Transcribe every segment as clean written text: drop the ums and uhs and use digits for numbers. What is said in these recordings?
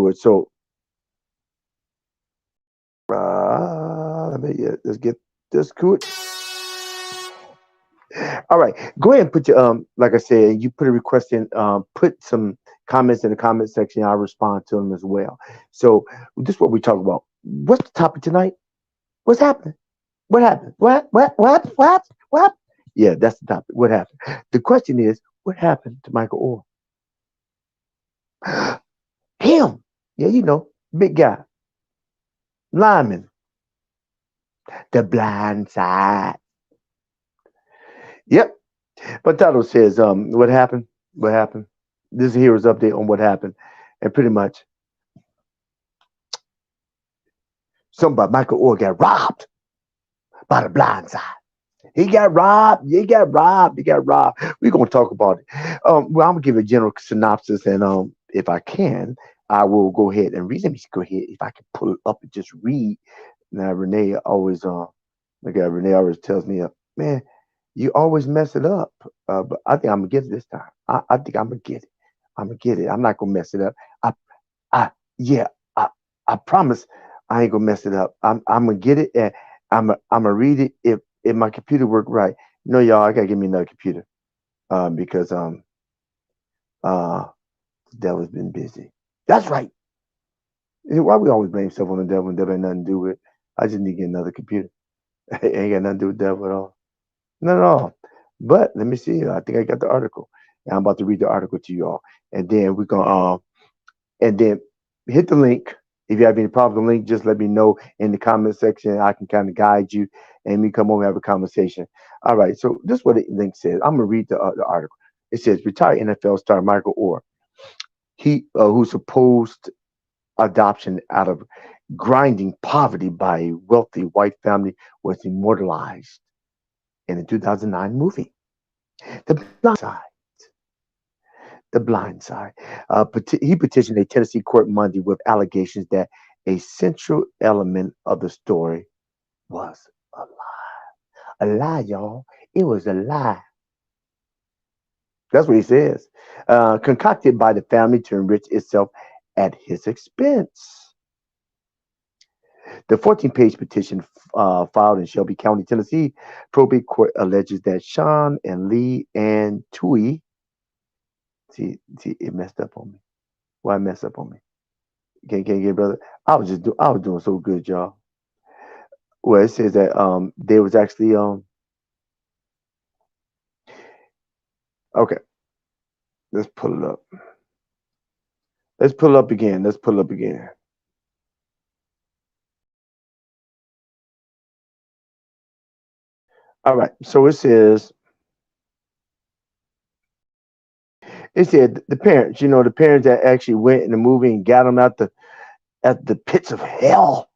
to it. So let's get this good. All right, go ahead and put your like I said, you put a request in, put some comments in the comment section. I'll respond to them as well. So this is what we talk about. What's the topic tonight? What's happening? What happened? What happened? What happened? Yeah, that's the topic. What happened? The question is, what happened to Michael Orr? Him. Yeah, big guy, lineman, the blind side. Yep. But title says, what happened? What happened? This is a hero's update on what happened. And pretty much somebody, Michael Orr, got robbed by the blind side. He got robbed. He got robbed. He got robbed. We're gonna talk about it. Well, I'm gonna give a general synopsis, and if I can, I will go ahead and read. Let me go ahead if I can pull it up and just read. Now, Renee always, Renee always tells me, man, you always mess it up. But I think I'm gonna get it this time. I think I'm gonna get it. I'm gonna get it. I'm not gonna mess it up. I, yeah, I promise I ain't gonna mess it up. I'm gonna get it, and I'm gonna read it if my computer work right. No, y'all, I gotta give me another computer, because uh the devil's been busy. That's right. Why we always blame stuff on the devil when the devil ain't nothing to do with it? I just need to get another computer. It ain't got nothing to do with the devil at all. Not at all. But let me see. I think I got the article. And I'm about to read the article to you all. And then we're gonna and then hit the link. If you have any problem with the link, just let me know in the comment section. I can kind of guide you and we come over and have a conversation. All right. So this is what the link says. I'm gonna read the article. It says retired NFL star Michael Orr, who supposed adoption out of grinding poverty by a wealthy white family was immortalized in the 2009 movie, The Blind Side. The Blind Side. He petitioned a Tennessee court Monday with allegations that a central element of the story was a lie. A lie, y'all. It was a lie. That's what he says. Concocted by the family to enrich itself at his expense. The 14-page petition filed in Shelby County, Tennessee, probate court alleges that Sean and Lee and Tuohy. See, it messed up on me. Why mess up on me? Can't get brother. I was doing so good, y'all. Well, it says that there was actually okay. Let's pull it up. Let's pull it up again. Let's pull it up again. All right. So it said the parents, the parents that actually went in the movie and got them out the pits of hell.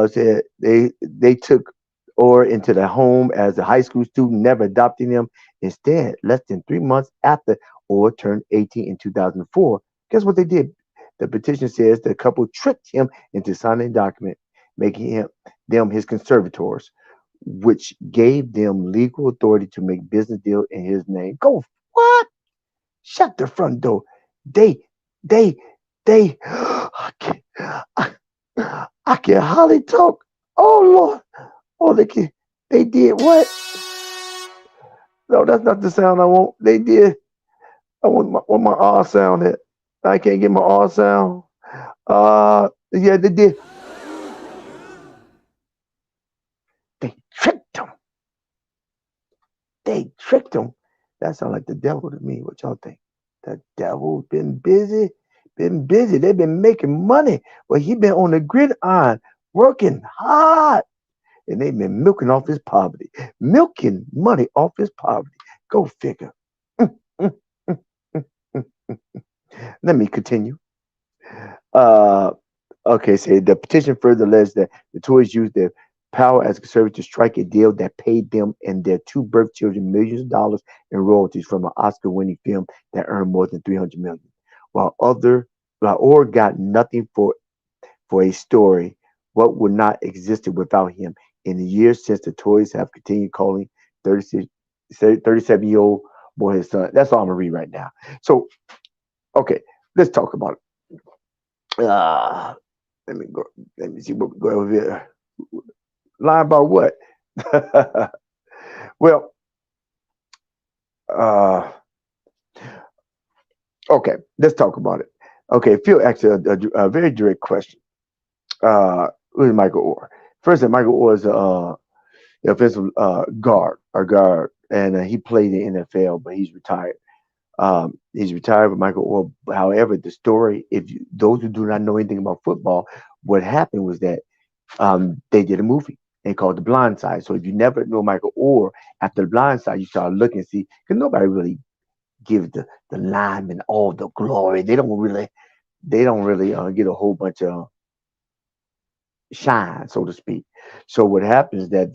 Said they took Orr into the home as a high school student, never adopting him. Instead, less than 3 months after Orr turned 18 in 2004, guess what they did? The petition says the couple tricked him into signing a document, making them his conservators, which gave them legal authority to make business deals in his name. Go what? Shut the front door. They, they, they. I can hardly talk. Oh Lord. Oh, they did what? No, that's not the sound I want. They did. I want my R sound at. I can't get my R sound. Yeah, they did. They tricked him. They tricked him. That sounds like the devil to me. What y'all think? The devil been busy. Been busy. They've been making money. Well, he been on the gridiron, working hard. And they've been milking off his poverty. Milking money off his poverty. Go figure. Mm, mm, mm, mm, mm, mm. Let me continue. Uh, okay, so the petition further alleged that the Tories used their power as conservatives to strike a deal that paid them and their two birth children millions of dollars in royalties from an Oscar-winning film that earned more than 300 million, while Orr got nothing for a story what would not existed without him. In the years since, the Tories have continued calling 37-year-old boy his son. That's all I'm gonna read right now. So, okay, let's talk about it. Uh, let me go. Let me see what we go over here. Lying about what? Well, uh, okay, let's talk about it. Okay, Phil asked a very direct question. Who is Michael Orr? First, Michael Orr is the offensive guard, and he played in the NFL, but he's retired. He's retired with Michael Orr. However, the story, if you, those who do not know anything about football, what happened was that they did a movie and called The Blind Side. So if you never know Michael Orr, after The Blind Side, you start looking and see, because nobody really gives the linemen all the glory. They don't really get a whole bunch of shine, so to speak. So what happens is that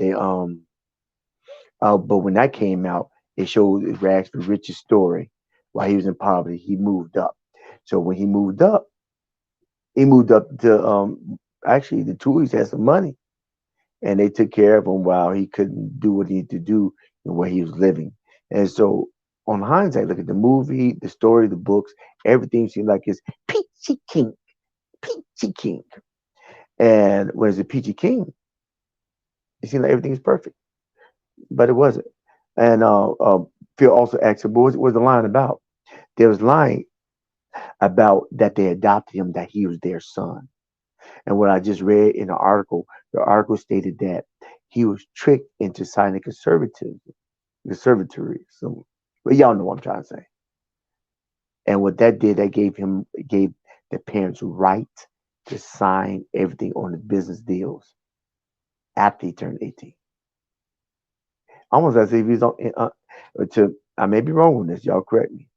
but when that came out, it showed Rags the Rich's story. While he was in poverty, he moved up. So when he moved up to actually the Tuohys had some money, and they took care of him while he couldn't do what he needed to do and where he was living. And so, on hindsight, look at the movie, the story, the books, everything seemed like it's peachy king, peachy king. And when it's a peachy king, it seemed like everything's perfect, but it wasn't. And Phil also asked, what was the line about? There was lying about that they adopted him, that he was their son. And what I just read in the article stated that he was tricked into signing conservatory. So, but y'all know what I'm trying to say. And what that did, that gave the parents right to sign everything on the business deals after he turned 18. Almost as if he's on. I may be wrong on this. Y'all correct me.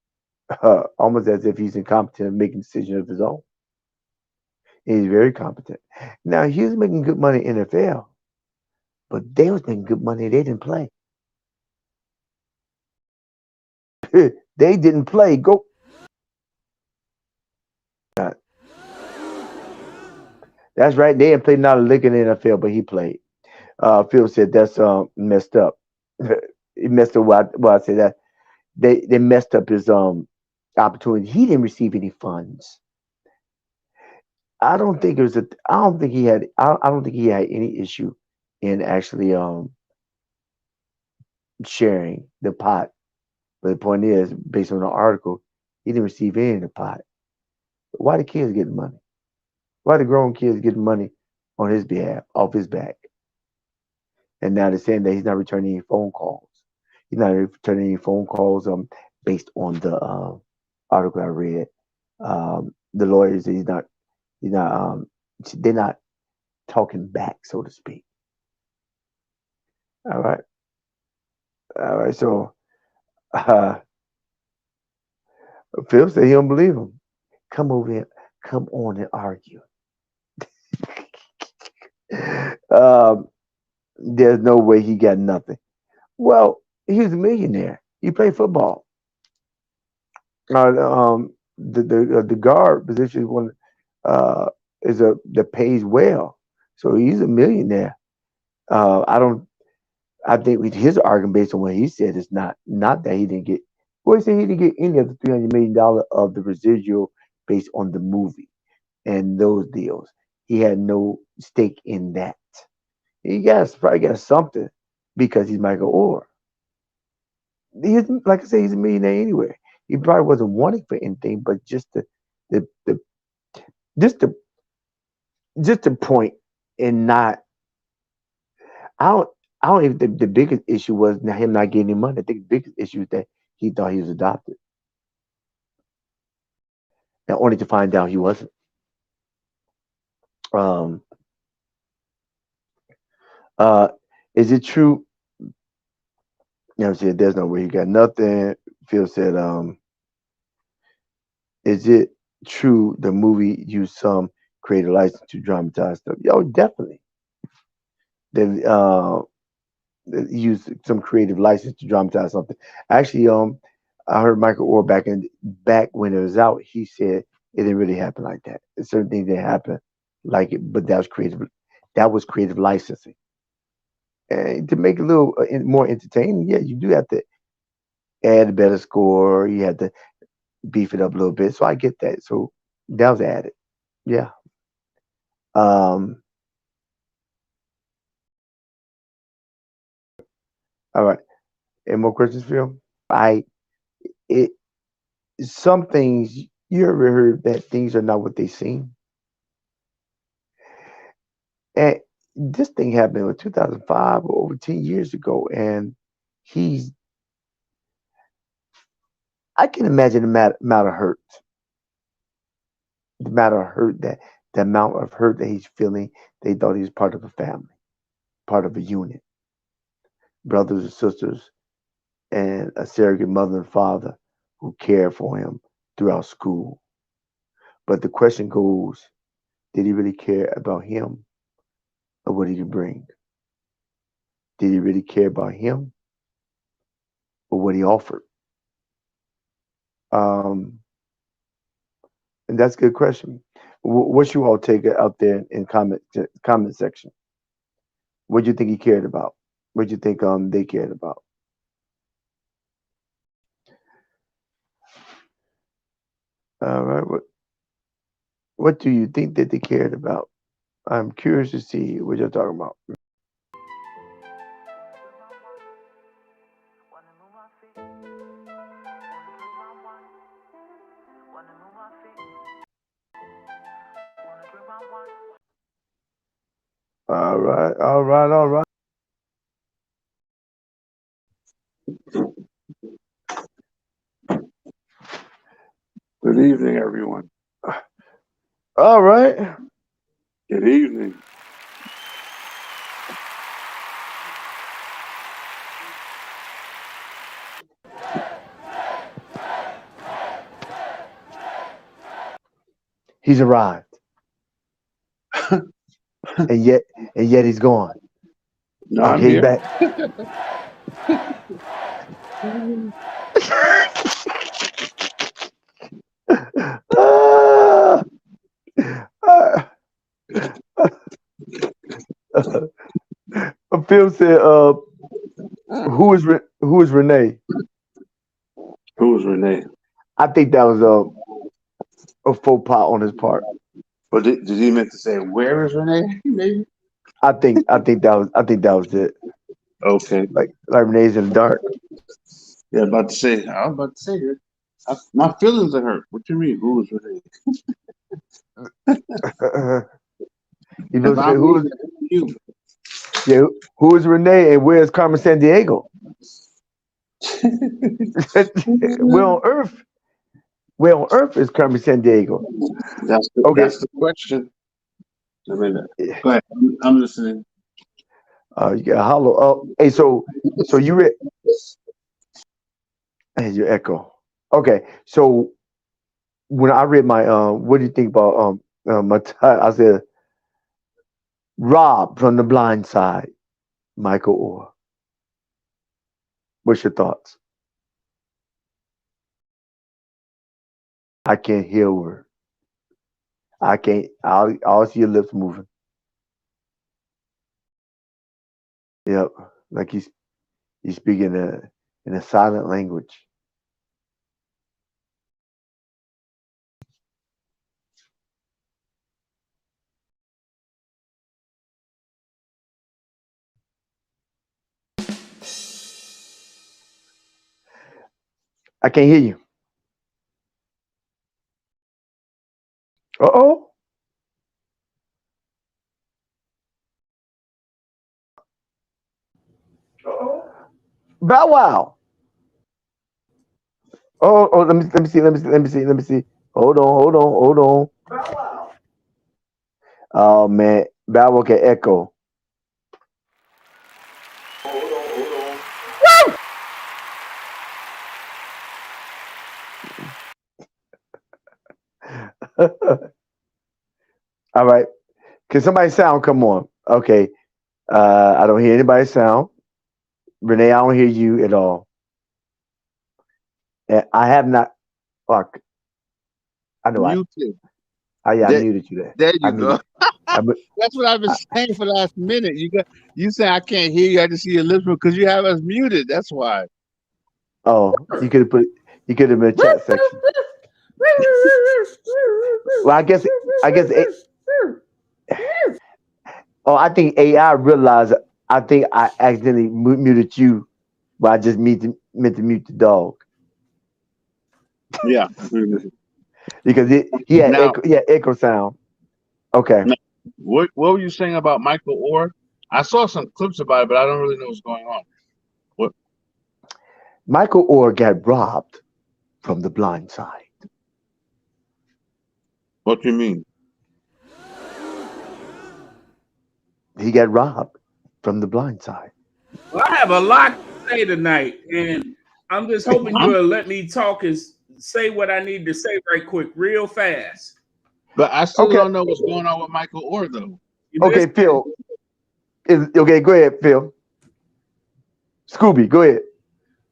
Almost as if he's incompetent in making decisions of his own. He's very competent. Now he was making good money in the NFL, but they was making good money. They didn't play. They didn't play. Go. That's right. They didn't play not a lick in the NFL, but he played. Phil said that's messed up. He messed up. Well, I say that they messed up his opportunity. He didn't receive any funds. I don't think it was a. I don't think he had. I don't think he had any issue in actually sharing the pot. But the point is, based on the article, he didn't receive any of the pot. Why the kids getting money? Why the grown kids getting money on his behalf, off his back? And now they're saying that he's not returning any phone calls. He's not returning any phone calls based on the article I read. The lawyers, he's not they're not talking back, so to speak. All right. All right. So uh, Phil said he don't believe him. Come over here, come on and argue. um, there's no way he got nothing. Well, he was a millionaire. He played football. The guard position uh, is a that pays well, so he's a millionaire. I don't. I think with his argument, based on what he said, is not that he didn't get. Well, he said he didn't get any of the $300 million of the residual based on the movie and those deals. He had no stake in that. Probably got something because he's Michael Orr. Like I say, he's a millionaire anyway. He probably wasn't wanting for anything, but the just the just the point and not. I don't. I don't even think the biggest issue was not him not getting any money. I think the biggest issue is that he thought he was adopted, and only to find out he wasn't. Um, uh, is it true? You know what I'm saying? There's no way he got nothing. Phil said, is it true the movie used some creative license to dramatize stuff? Yo, definitely. They used some creative license to dramatize something. Actually, I heard Michael Orr back when it was out. He said it didn't really happen like that. Certain things didn't happen like it, but that was creative. That was creative licensing. And to make it a little more entertaining, yeah, you do have to add a better score. You have to beef it up a little bit. So I get that. So that was added. Yeah. Um. All right. Any more questions for you? I it some things you ever heard that things are not what they seem, and this thing happened in 2005 or over 10 years ago, and he's I can imagine amount of hurt, the amount of hurt that the amount of hurt that he's feeling. They thought he was part of a family, part of a unit, brothers and sisters, and a surrogate mother and father who cared for him throughout school. But the question goes, did he really care about him or what he could bring? Did he really care about him or what he offered? Um, and that's a good question. What you all take out there in comment section? What do you think he cared about? What do you think they cared about? All right. What do you think that they cared about? I'm curious to see what you're talking about. All right, all right, all right. Good evening, everyone. All right. Good evening. He's arrived, and yet he's gone. No, I'm Okay, he's here. back. Ah, ah. Phil said, who is Renee?" Who was Renee? I think that was a faux pas on his part. But did he meant to say where is Renee? Maybe. I think that was it. Okay. Like Renee's in the dark. Yeah, about to say. I was about to say it. My feelings are hurt. What you mean? Who was Renee? You If know, say I'm who me, is that's you. yeah, who is Renee and where's Carmen San Diego? Where on earth? Where on earth is Carmen San Diego? Okay. That's the question. I mean, go ahead. I'm listening. You got hollow. Oh, hey, so you read hey, your echo. Okay, so when I read my what do you think about my I said Rob from the Blind Side, Michael Orr. What's your thoughts? I can't hear a word. I can't. I'll see your lips moving. Yep, like he's speaking in a silent language. I can't hear you. Uh oh. Bow Wow. Oh, let me see. Hold on. Oh man, Bow Wow can echo. All right. Can somebody sound come on? Okay. I don't hear anybody sound. Renee, I don't hear you at all. And I have not. Fuck. I know. Muted. I There, muted you there. there I you go. muted. I, mu- That's what I've been I, saying for the last minute. You say I can't hear you. I just see your lips because you have us muted. That's why. oh, you could have put. You could have been chat section. Well, I guess. I guess. Oh, I think AI realized. I think I accidentally muted you, but I just meant to mute the dog Yeah. because he had Now, echo sound. Okay, now, what were you saying about Michael Orr? I saw some clips about it, but I don't really know what's going on. What Michael Orr got robbed from the blind side. what do you mean? He got robbed from the blind side. Well, I have a lot to say tonight, and I'm just hoping you I'm, will let me talk and say what I need to say right quick, real fast. but I still Okay, don't know what's going on with Michael Orr though. You okay, listening? Phil. Okay, go ahead, Phil. Scooby, go ahead.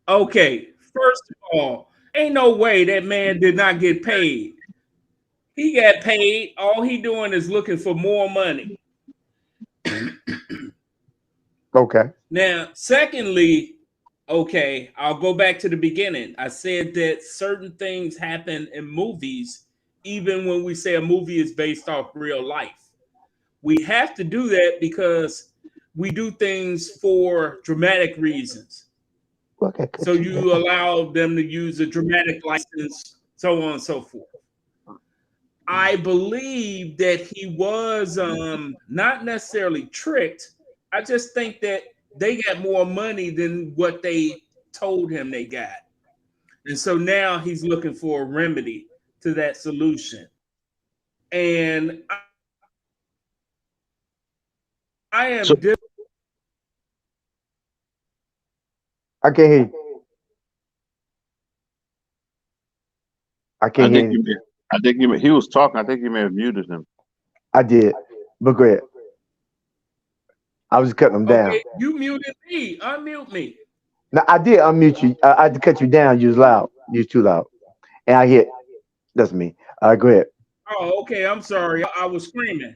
Okay, first of all, ain't no way that man did not get paid. He got paid. All he doing is looking for more money. Okay, Now, secondly, okay, I'll go back to the beginning. I said that certain things happen in movies, even when we say a movie is based off real life. We have to do that because we do things for dramatic reasons. okay, So cut you you down. allow them to use a dramatic license, so on and so forth. I believe that he was not necessarily tricked. I just think that they got more money than what they told him they got. And so now he's looking for a remedy to that solution. And I So am I can't hear you. I I can't hear think you. he was talking. I think you may have muted him. I did, but go ahead. I was cutting them down. okay. You muted me. Unmute me. Now I did unmute you. I had to cut you down. You was loud. You was too loud. And I hit. That's me. Go ahead. Oh, okay. I'm sorry. I was screaming.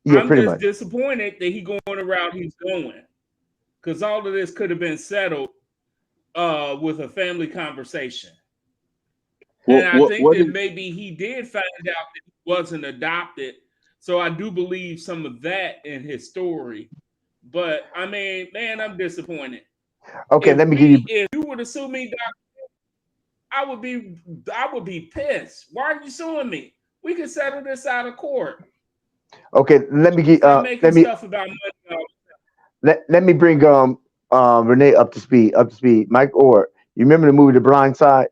Yeah, I'm pretty just much. disappointed that he going the route he's going because all of this could have been settled with a family conversation. And I think What that is maybe he did find out that he wasn't adopted. So I do believe some of that in his story. But I mean, man, I'm disappointed. Okay, let me give you. If you would have sued me, Doc, I would be pissed. Why are you suing me? We could settle this out of court. Okay, let me get. Stop making stuff about money. Let me bring Renee up to speed. Up to speed. Mike Orr. You remember the movie The Blind Side?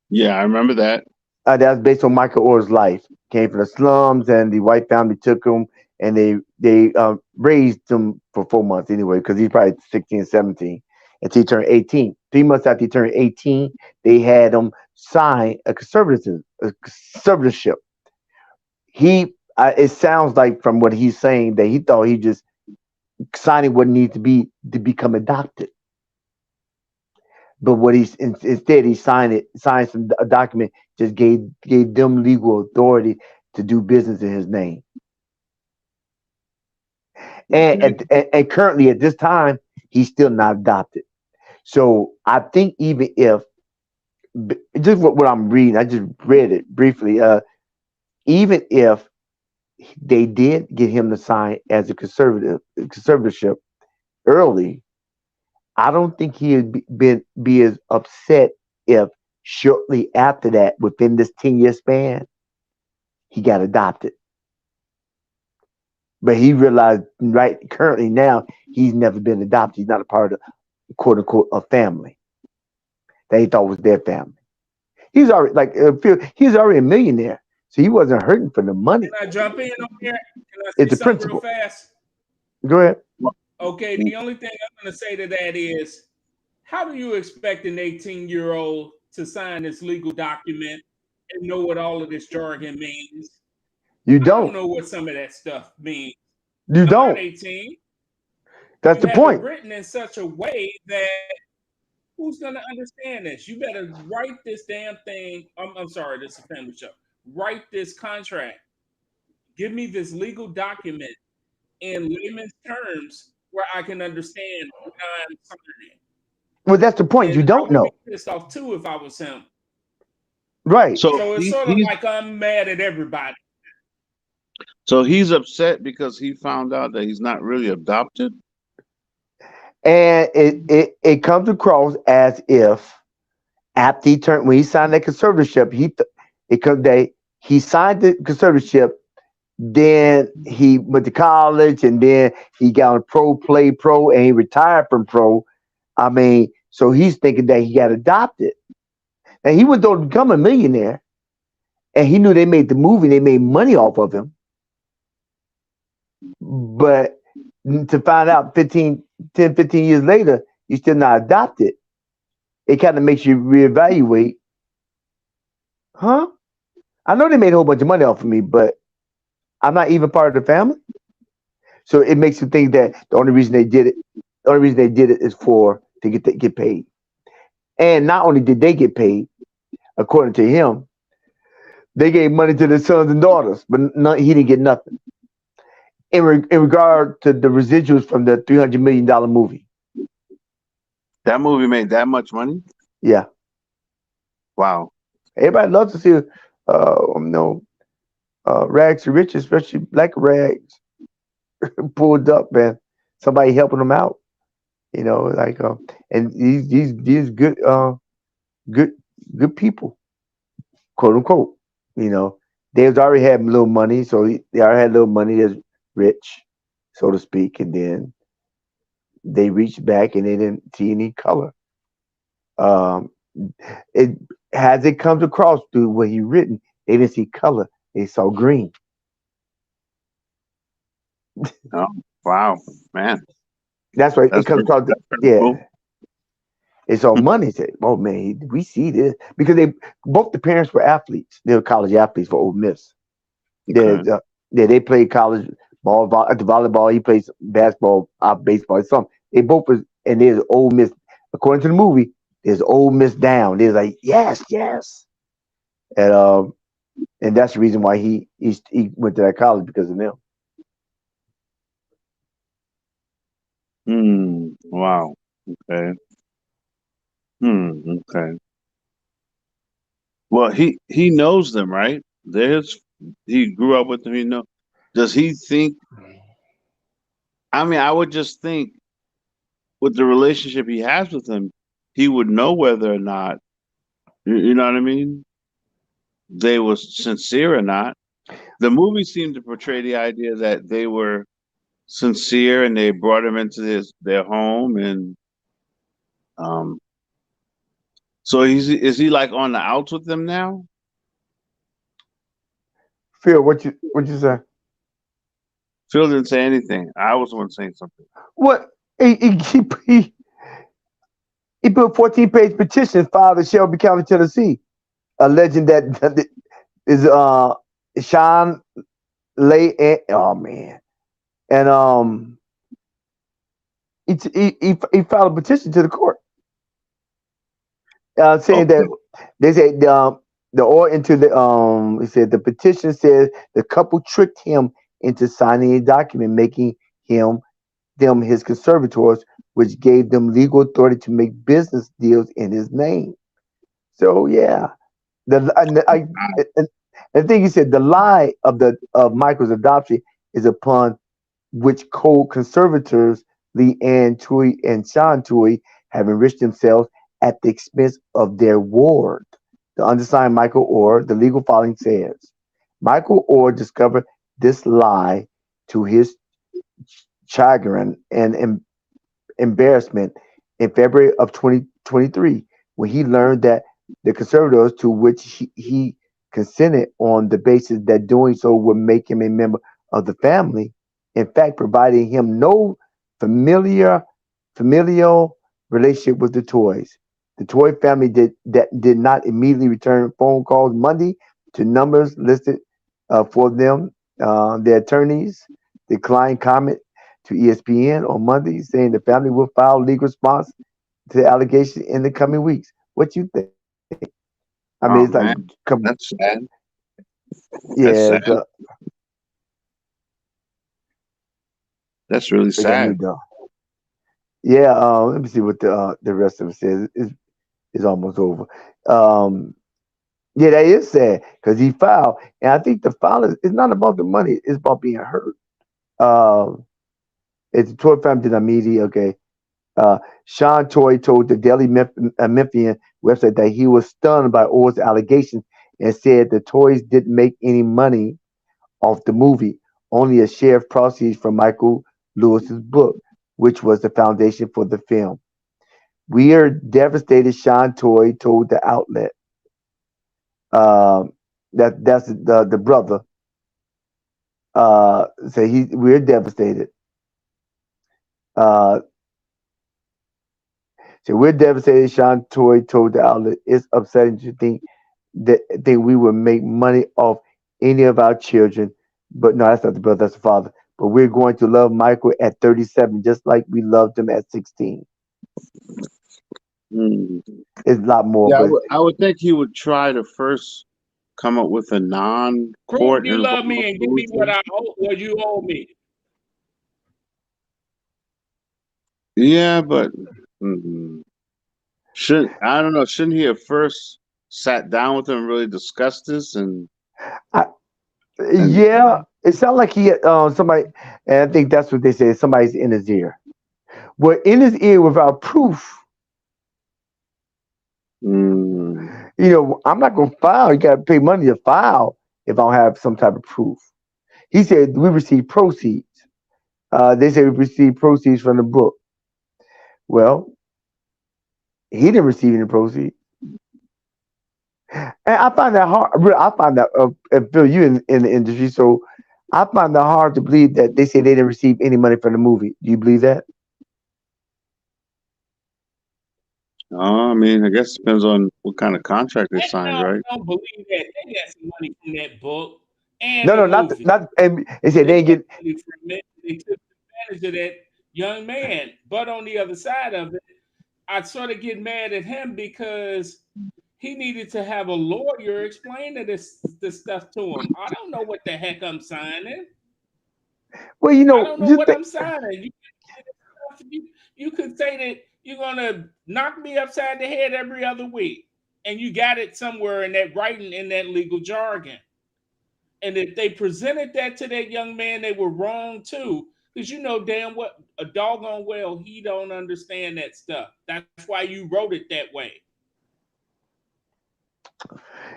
Yeah, I remember that. That was based on Michael Orr's life. Came from the slums, and the white family took him, and they raised him for 4 months anyway, because he's probably 16, 17, until he turned 18. 3 months after he turned 18, they had him sign a conservatorship. It sounds like from what he's saying that he thought he just signing what needs to be to become adopted. But what instead he signed a document, just gave them legal authority to do business in his name. Okay. And currently at this time, he's still not adopted. So I think even if just what I'm reading, I just read it briefly. Even if they did get him to sign as a conservatorship early, I don't think he'd be as upset if shortly after that, within this 10-year span, he got adopted. But he realized right currently now he's never been adopted. He's not a part of quote unquote a family that he thought was their family. He's already he's already a millionaire, so he wasn't hurting for the Can money. I jump in on here? Can I say It's the something real principle. fast? Go ahead. Okay, the only thing I'm going to say to that is how do you expect an 18-year-old to sign this legal document and know what all of this jargon means? You I don't don't. know what some of that stuff means. You I'm not don't. 18. That's You the have it point. written in such a way that who's going to understand this? You better write this damn thing. I'm sorry, this is a family show. Write this contract. Give me this legal document in layman's terms where I can understand what I'm signing. Well, that's the point. And You I don't would be know. pissed off too if I was him. Right. So So it's sort of he's like I'm mad at everybody. So he's upset because he found out that he's not really adopted. And it comes across as if after he turned when he signed that conservatorship, it comes that he signed the conservatorship. Then he went to college, and then he got on pro, play pro, and he retired from pro. I mean, so he's thinking that he got adopted, and he went on to become a millionaire. And he knew they made the movie, they made money off of him. But to find out 15 years later, you're still not adopted, it kind of makes you reevaluate. Huh? I know they made a whole bunch of money off of me, but I'm not even part of the family. So it makes you think that the only reason they did it is for to get paid. And not only did they get paid, according to him, they gave money to their sons and daughters, but he didn't get nothing. In regard to the residuals from the $300 million movie. That movie made that much money. Yeah. Wow. Everybody loves to see rags to riches, especially black rags, pulled up and somebody helping them out. Like and these good good people, quote unquote. They've already had a little money, so they already had a little money. That's rich, so to speak, and then they reached back and they didn't see any color. Um, it it comes across through what he written, they didn't see color; they saw green. Oh, wow, man. That's why it That's comes pretty, across. that's pretty cool. Yeah, it's all money. Said, oh man, we see this because they both the parents were athletes. They were college athletes for Ole Miss. They, Okay. they played college ball, at the volleyball. He plays basketball, baseball, something. They both was, and there's Ole Miss. According to the movie, there's Ole Miss down. There's like yes, yes, and and that's the reason why he went to that college because of them. Hmm. Wow. Okay. Okay. Well, he knows them, right? There's he grew up with them. He know. Does he think? I mean, I would just think with the relationship he has with them, he would know whether or not you know what I mean. They were sincere or not. The movie seemed to portray the idea that they were sincere and they brought him into their home and um. So is he like on the outs with them now? Phil, what you say? Phil didn't say anything. I was the one saying something. What he, he put 14-page petition filed in Shelby County, Tennessee, alleging that is Sean Lay. Oh man, and he filed a petition to the court, saying that Okay. they said the or into the he said the petition says the couple tricked him into signing a document making him them his conservators, which gave them legal authority to make business deals in his name. So yeah, and the thing he said the lie of Michael's adoption is upon which co-conservators Lee Ann Tuohy and Sean Tuohy have enriched themselves at the expense of their ward. The undersigned Michael Orr, the legal filing says, Michael Orr discovered this lie to his chagrin and embarrassment in February of 2023 when he learned that the conservators to which he consented on the basis that doing so would make him a member of the family, in fact, providing him no familiar familial relationship with the Toys. The Toy family did not immediately return phone calls Monday to numbers listed for them. Their attorneys declined comment to ESPN on Monday, saying the family will file legal response to the allegation in the coming weeks. What you think? I mean, it's like, Oh man, come, that's sad. yeah, That's sad. That's really they got sad. moved on. Yeah, let me see what the rest of it says. It's almost over. Um, Yeah, that is sad because he filed, and I think the file is it's not about the money; it's about being hurt. Um, it's the Toy family did a media. Okay, Sean Toy told the Daily Memphian website that he was stunned by Orr's allegations and said the toys didn't make any money off the movie, only a share of proceeds from Michael Lewis's book, which was the foundation for the film. We are devastated, Sean Toy told the outlet. Um, that's the brother. So we're devastated. Uh, so we're devastated. Sean Toy told the outlet, "It's upsetting to think we would make money off any of our children, but no, that's not the brother. That's the father. But we're going to love Michael at 37, just like we loved him at 16. Mm. It's a lot more, Yeah, but I would think he would try to first come up with a Prove non-court you love me involved and give me solution. what you owe me. Yeah, but mm, should I don't know? Shouldn't he have first sat down with him and really discussed this I, and yeah, it sounds like he somebody, and I think that's what they say. Somebody's in his ear. Well, in his ear without proof. mm, I'm not gonna file. You gotta pay money to file if I don't have some type of proof. He said we received proceeds. They said we received proceeds from the book. Well, he didn't receive any proceeds, and I find that hard. I find that Phil, you in the industry, so I find that hard to believe that they say they didn't receive any money from the movie. Do you believe that? I mean, I guess it depends on what kind of contract they Heck signed, no, right? I don't believe that. They got some money from that book and No, the no, not movie. not. And they said They they didn't got get. money from it. They took advantage of that young man. But on the other side of it, I sort of get mad at him because he needed to have a lawyer explaining this stuff to him. I don't know what the heck I'm signing. Well, I don't know just what think. I'm signing. You could say that you're gonna knock me upside the head every other week, and you got it somewhere in that writing in that legal jargon. And if they presented that to that young man, they were wrong too. Because you know damn what a doggone well he don't understand that stuff. That's why you wrote it that way.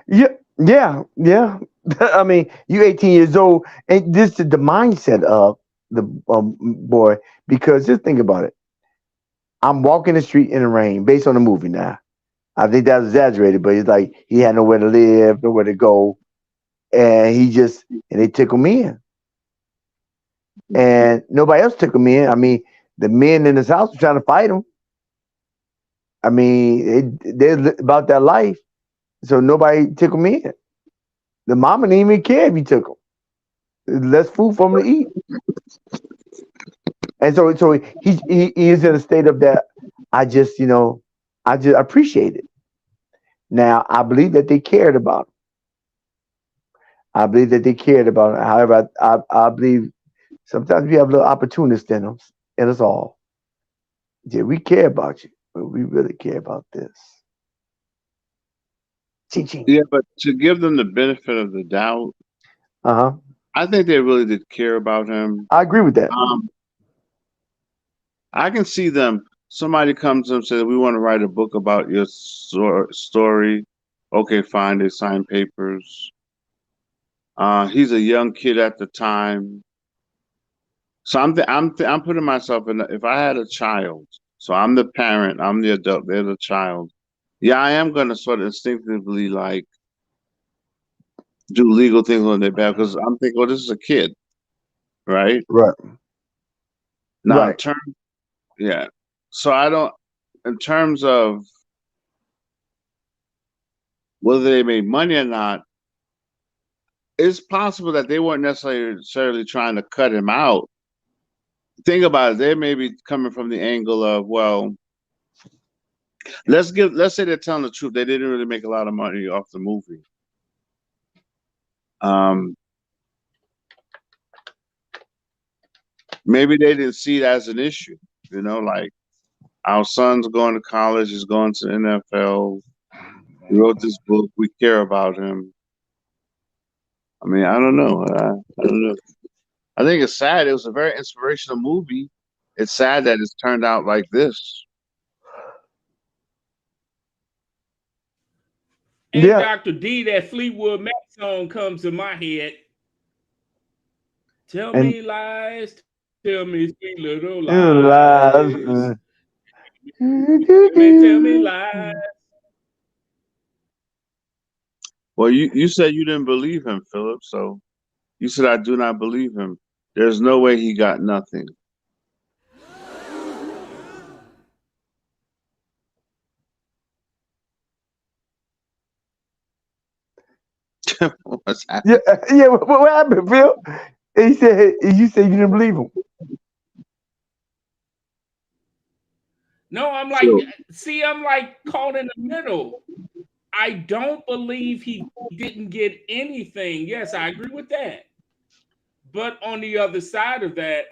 Yeah, yeah, yeah. I mean, you 18 years old, and this is the mindset of the boy. Because just think about it. I'm walking the street in the rain, based on the movie. Now, I think that's exaggerated, but it's like he had nowhere to live, nowhere to go, and they took him in, and nobody else took him in. I mean, the men in his house were trying to fight him. I mean, they're about that life, so nobody took him in. The mama didn't even care if he took him. Less food for him to eat. And so he is in a state of that. I just I just appreciate it. Now I believe that they cared about him. I believe that they cared about him. However, I believe sometimes we have little opportunists in us all. Yeah, we care about you, but we really care about this. Ching ching. Yeah, but to give them the benefit of the doubt, Uh huh. I think they really did care about him. I agree with that. Um, I can see them. Somebody comes to them and says, "We want to write a book about your story." Okay, fine. They sign papers. He's a young kid at the time, so I'm putting myself in. If I had a child, so I'm the parent, I'm the adult, they're the child. Yeah, I am gonna sort of instinctively like do legal things on their behalf because I'm thinking, well, this is a kid, right? Right. Now, Right. yeah. So I don't, in terms of whether they made money or not, it's possible that they weren't necessarily trying to cut him out. Think about it, they may be coming from the angle of, well, let's say they're telling the truth. They didn't really make a lot of money off the movie. Um, maybe they didn't see it as an issue. Like our son's going to college, he's going to the NFL. He wrote this book. We care about him. I mean, I don't know. I don't know. I think it's sad. It was a very inspirational movie. It's sad that it's turned out like this. Hey, Yeah. Dr. D, that Fleetwood Mac song comes to my head. Tell And me lies, tell me sweet little lies. lies. Tell me lies. Well, you said you didn't believe him, Philip. So you said I do not believe him. There's no way he got nothing. What's Yeah, happening? yeah. What happened, Phil? He said you said you didn't believe him. No, I'm like, So, see, I'm like caught in the middle. I don't believe he didn't get anything. Yes, I agree with that. But on the other side of that,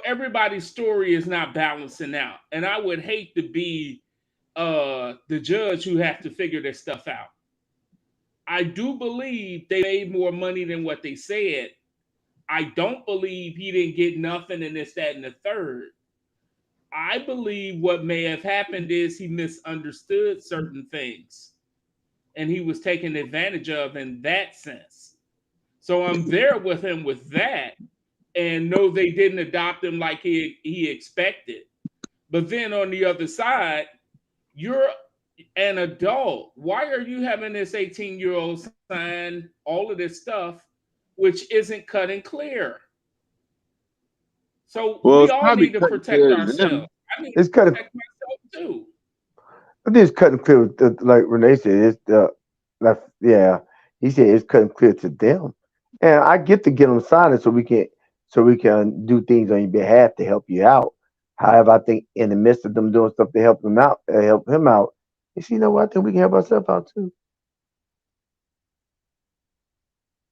everybody's story is not balancing out. And I would hate to be the judge who have to figure this stuff out. I do believe they made more money than what they said. I don't believe he didn't get nothing in this, that, and the third. I believe what may have happened is he misunderstood certain things and he was taken advantage of in that sense. So I'm there with him with that, and no, they didn't adopt him like he expected. But then on the other side, you're an adult. Why are you having this 18-year-old sign all of this stuff, which isn't cut and clear? So well, we it's all probably need to cutting protect clear to ourselves. them. I need to It's kind of protect myself too. it's cutting clear. Like Renee said, it's the like yeah. He said it's cutting clear to them, and I get to get them silent so we can do things on your behalf to help you out. However, I think in the midst of them doing stuff to help them out, help him out, you know what? I think we can help ourselves out too.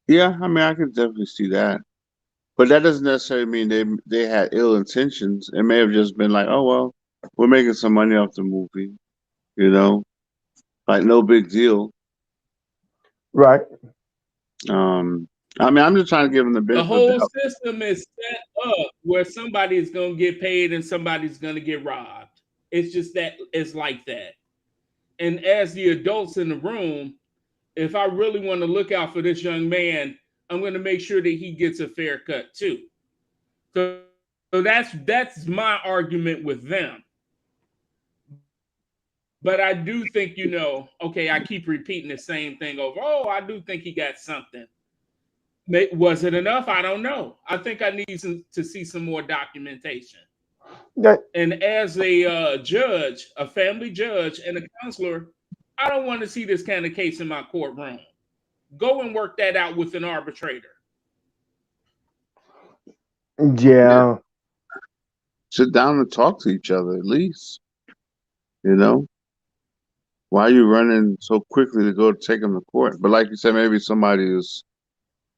Yeah, I mean, I could definitely see that. But that doesn't necessarily mean they had ill intentions. It may have just been like, oh well, we're making some money off the movie, you know, like no big deal. Right. Um, I mean, I'm just trying to give them the The benefit of the whole doubt. system is set up where somebody's going to get paid and somebody's going to get robbed. It's just that it's like that. And as the adults in the room, if I really want to look out for this young man, I'm going to make sure that he gets a fair cut too. So that's my argument with them. But I do think, okay, I keep repeating the same thing over. Oh, I do think he got something. Was it enough? I don't know. I think I need to see some more documentation. That, And as a judge, a family judge, and a counselor, I don't want to see this kind of case in my courtroom. Go and work that out with an arbitrator. Yeah, yeah. sit down and talk to each other at least. You know, why are you running so quickly to go take him to court? But like you said, maybe somebody is,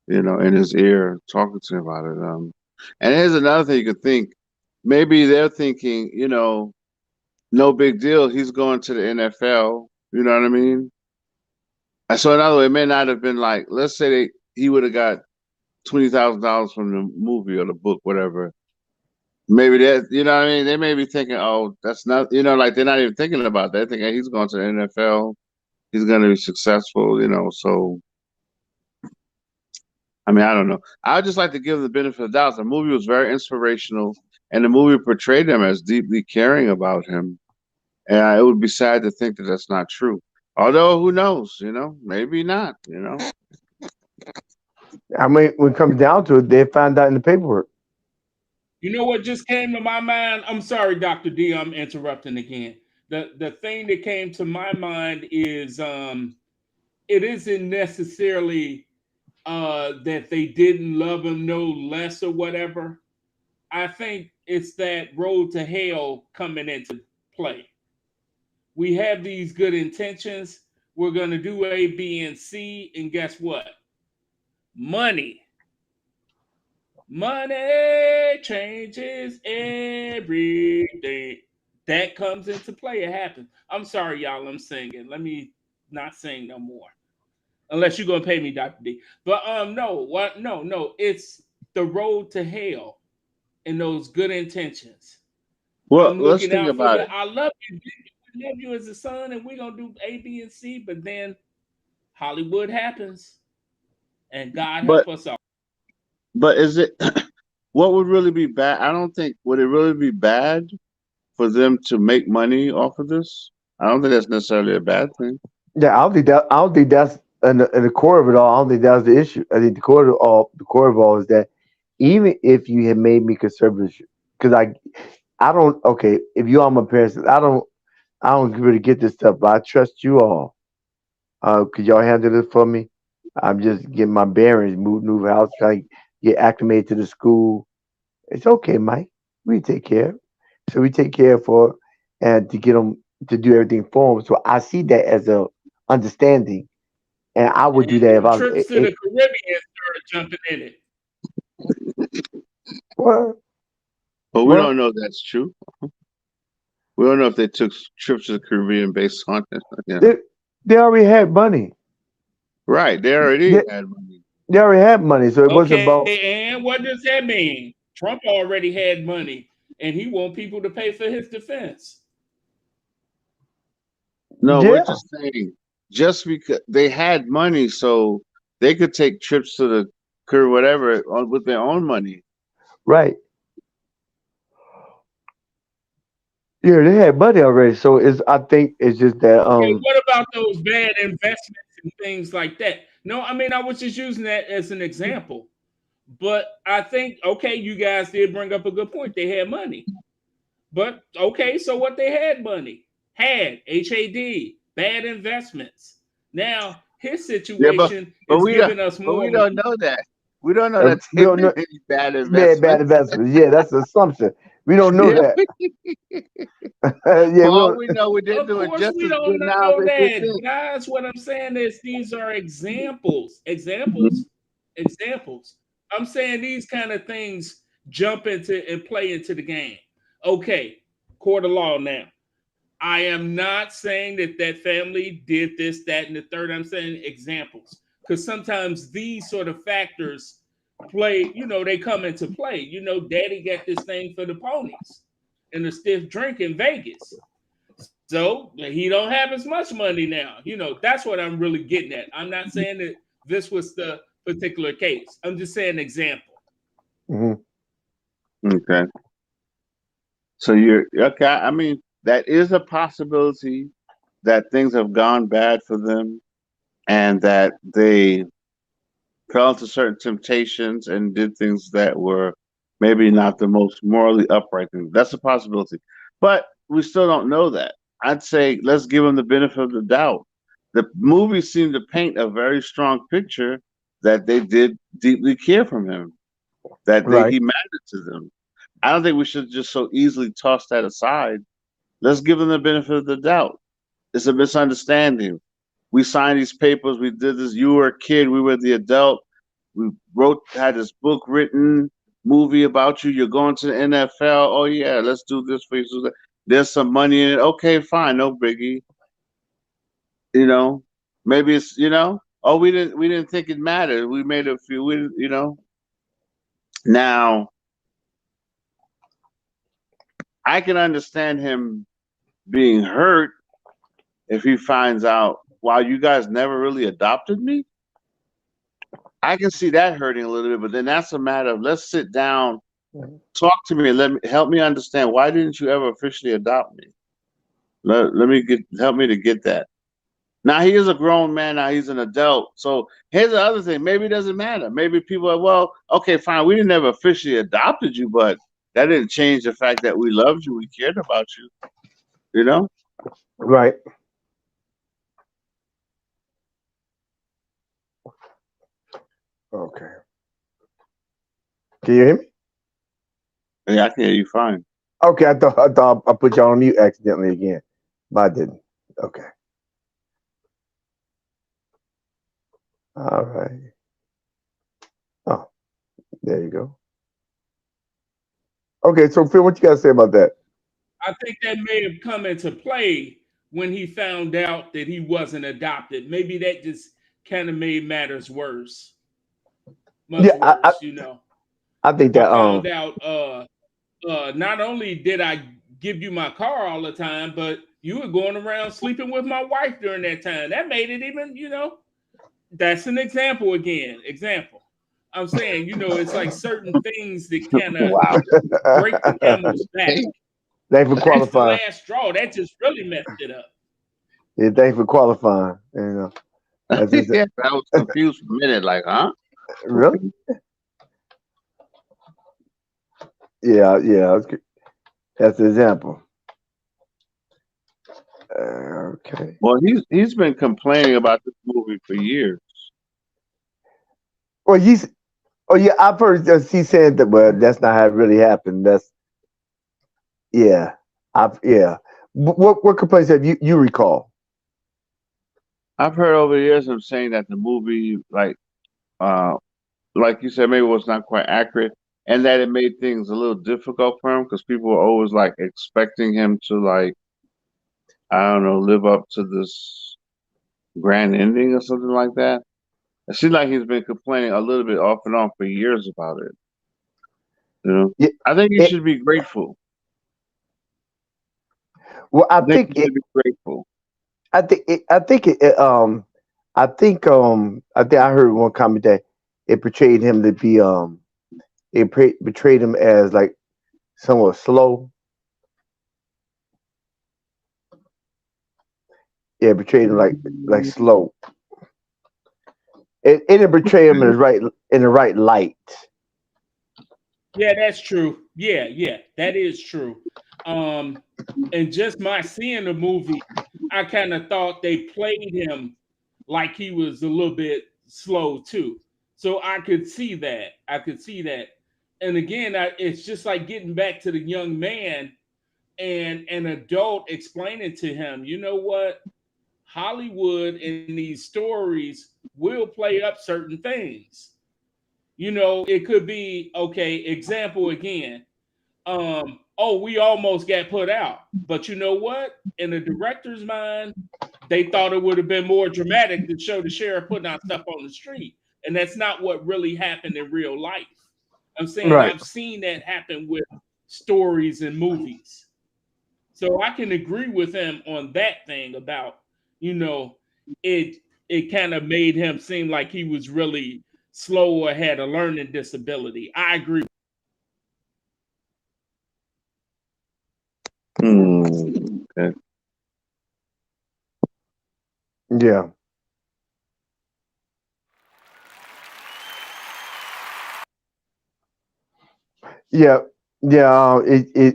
in his ear talking to him about it. And here's another thing you could think. Maybe they're thinking, no big deal. He's going to the NFL. You know what I mean? And so in other words, it may not have been like, let's say he would have got $20,000 from the movie or the book, whatever. Maybe that, you know what I mean? They may be thinking, oh, that's not, like they're not even thinking about that. They're thinking he's going to the NFL. He's going to be successful, So, I mean, I don't know. I just like to give the benefit of the doubt. The movie was very inspirational, and the movie portrayed him as deeply caring about him. And it would be sad to think that that's not true. Although, who knows? Maybe not. I mean, when it comes down to it, they find out in the paperwork. You know what just came to my mind? I'm sorry, Dr. D, I'm interrupting again. The thing that came to my mind is it isn't necessarily that they didn't love him no less or whatever. I think it's that road to hell coming into play. We have these good intentions. We're going to do A, B, and C. And guess what? Money. Money changes everything. That comes into play. It happens. I'm sorry, y'all. I'm singing. Let me not sing no more, unless you're gonna pay me, Doctor D. But no, what? No, no. It's the road to hell and those good intentions. Well, I'm let's looking think out for about you. it. I love you. I love you as a son, and we're gonna do A, B, and C. But then Hollywood happens, and God But help us all. is it what would really be bad? I don't think would it really be bad for them to make money off of this? I don't think that's necessarily a bad thing. Yeah, I don't think that. I don't think that's in the core of it all. I don't think that's the issue. I think the core of all is that even if you had made me conservative, because I don't. Okay, if you are my parents, I don't really get this stuff, but I trust you all. Could y'all handle this for me? I'm just getting my bearings, move house, trying to get acclimated to the school. It's okay, Mike. We take care. So we take care for and to get them to do everything for them. So I see that as a understanding, and I would do that if And I was. trips to the Caribbean started jumping in it. What? But we What? don't know if that's true. We don't know if they took trips to the Caribbean based on it. You know, They they already had money. right? They already They, had money. they already had money, so it wasn't about. Okay, and what does that mean? Trump already had money, and he want people to pay for his defense. No, we're Yeah, just saying just because they had money, so they could take trips to the whatever with their own money. right. Yeah, they had money already. So it's. I think it's just that. Okay, what about those bad investments and things like that? No, I mean I was just using that as an example. But I think okay, you guys did bring up a good point. They had money. But okay, so what they had money. Had HAD, bad investments. Now his Yeah, situation but is we don't giving us but more we money. don't know that. We don't know that We they don't made know. any bad Bad investments. investments. Yeah, that's an assumption. We don't know Yeah, that. Yeah, for we all don't. we know, they're Of doing course, just we as good don't now know as they did that, then. guys. What I'm saying is these are examples, Mhm. examples. I'm saying these kind of things jump into and play into the game. Okay, court of law now. I am not saying that that family did this, that, and the third. I'm saying examples because sometimes these sort of factors play. They come into play. Daddy got this thing for the ponies and the stiff drink in Vegas. So he don't have as much money now. That's what I'm really getting at. I'm not saying that this was the particular case. I'm just saying example. Mhm. Okay. So you're okay. I mean, that is a possibility that things have gone bad for them and that they fell into certain temptations and did things that were maybe not the most morally upright thing. That's a possibility. But we still don't know that. I'd say let's give them the benefit of the doubt. The movie seemed to paint a very strong picture that they did deeply care from him, that Right. he mattered to them. I don't think we should just so easily toss that aside. Let's give them the benefit of the doubt. It's a misunderstanding. We signed these papers. We did this. You were a kid. We were the adult. We had this book written, movie about you. You're going to the NFL. Oh yeah, let's do this for you. There's some money in it. Okay, fine, no biggie. You know, maybe it's Oh, we didn't think it mattered. We made a few. Now I can understand him being hurt if he finds out. Wow, you guys never really adopted me. I can see that hurting a little bit, but then that's a matter of let's sit down, talk to me, and help me understand why didn't you ever officially adopt me? Let me help me to get that. Now he is a grown man. Now he's an adult. So here's the other thing. Maybe it doesn't matter. Maybe people are well. Okay, fine. We didn't ever officially adopted you, but that didn't change the fact that we loved you. We cared about you. You know? Right. Okay. Can you hear me? Yeah, I can hear you fine. Okay, I thought I put y'all on mute accidentally again, but I didn't. Okay. All right. Oh, there you go. Okay, so Phil, what you got to say about that? I think that may have come into play when he found out that he wasn't adopted. Maybe that just kind of made matters worse, much Yeah, worse. You know, I think I that found out. Not only did I give you my car all the time, but you were going around sleeping with my wife during that time. That made it even. You know, that's an example again. Example. I'm saying, it's like certain things that kind of Wow. break the camel's back. thanks for That's the qualifying. last straw. That just really messed it up. Yeah, thanks for qualifying. That's just, Yeah, I was confused for a minute, like, huh? really. Okay. Yeah, yeah. That's the example. Okay. Well, he's been complaining about this movie for years. Well, he's. Oh yeah, I've heard he said that. Well, that's not how it really happened. That's yeah. Yeah. What complaints have you recall? I've heard over the years him saying that the movie, uh, like you said, maybe was not quite accurate, and that it made things a little difficult for him because people were always like expecting him to I don't know, live up to this grand ending or something like that. It seems like he's been complaining a little bit off and on for years about it. You know, Yeah. I think you It, should be grateful. well, I think you should be grateful. I think it, I think it, I think I heard one comment that it portrayed him to be portrayed him as like somewhat slow. Yeah, portrayed him like slow. It didn't portray him in the right light. Yeah, that's true. Yeah, yeah, that is true. Um, and just my seeing the movie, I kind of thought they played him like he was a little bit slow too. So I could see that. I could see that. And again, it's just like getting back to the young man and an adult explaining to him, you know what? Hollywood in these stories will play up certain things. It could be okay. Example again. Oh, we almost got put out, but you know what? In the director's mind, they thought it would have been more dramatic to show the sheriff putting out stuff on the street, and that's not what really happened in real life. I'm saying Right. I've seen that happen with stories and movies, so I can agree with him on that thing about you know it. It kind of made him seem like he was really slow or had a learning disability. I agree. Okay. Yeah. Yeah. Yeah.